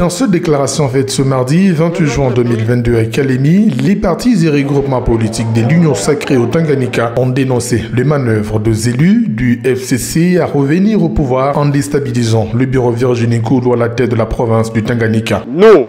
Dans cette déclaration faite ce mardi 28 juin 2022 à Kalemi, les partis et regroupements politiques de l'Union sacrée au Tanganyika ont dénoncé les manœuvres des élus du FCC à revenir au pouvoir en déstabilisant le bureau Virginie Koudou à la tête de la province du Tanganyika. Nous,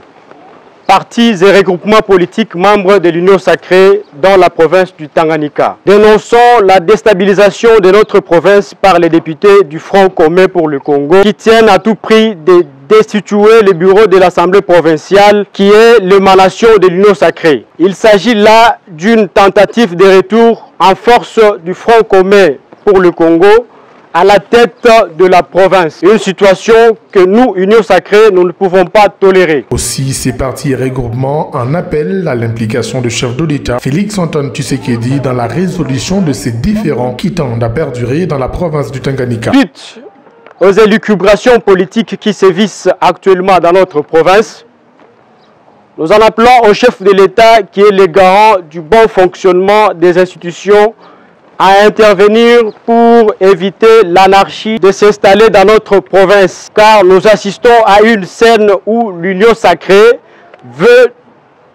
partis et regroupements politiques membres de l'Union sacrée dans la province du Tanganyika, dénonçons la déstabilisation de notre province par les députés du Front commun pour le Congo qui tiennent à tout prix de destituer le bureau de l'Assemblée provinciale qui est l'émanation de l'Union sacrée. Il s'agit là d'une tentative de retour en force du Front commun pour le Congo à la tête de la province. Une situation que nous, Union sacrée, nous ne pouvons pas tolérer. Aussi, ces partis et regroupements en appellent à l'implication du chef de l'État, Félix-Antoine Tshisekedi, dans la résolution de ces différends qui tendent à perdurer dans la province du Tanganyika. Suite aux élucubrations politiques qui sévissent actuellement dans notre province, nous en appelons au chef de l'État, qui est le garant du bon fonctionnement des institutions, à intervenir pour éviter l'anarchie de s'installer dans notre province. Car nous assistons à une scène où l'Union sacrée veut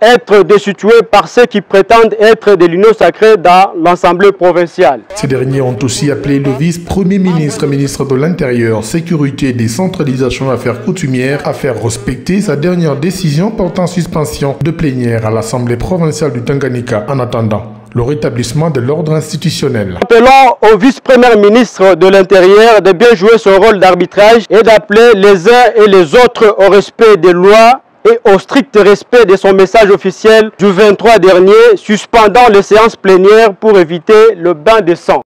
être destituée par ceux qui prétendent être de l'Union sacrée dans l'Assemblée provinciale. Ces derniers ont aussi appelé le vice-premier ministre, ministre de l'Intérieur, Sécurité et Décentralisation Affaires coutumières à faire respecter sa dernière décision portant suspension de plénière à l'Assemblée provinciale du Tanganyika en attendant le rétablissement de l'ordre institutionnel. Appelons au vice-premier ministre de l'Intérieur de bien jouer son rôle d'arbitrage et d'appeler les uns et les autres au respect des lois et au strict respect de son message officiel du 23 dernier, suspendant les séances plénières pour éviter le bain de sang.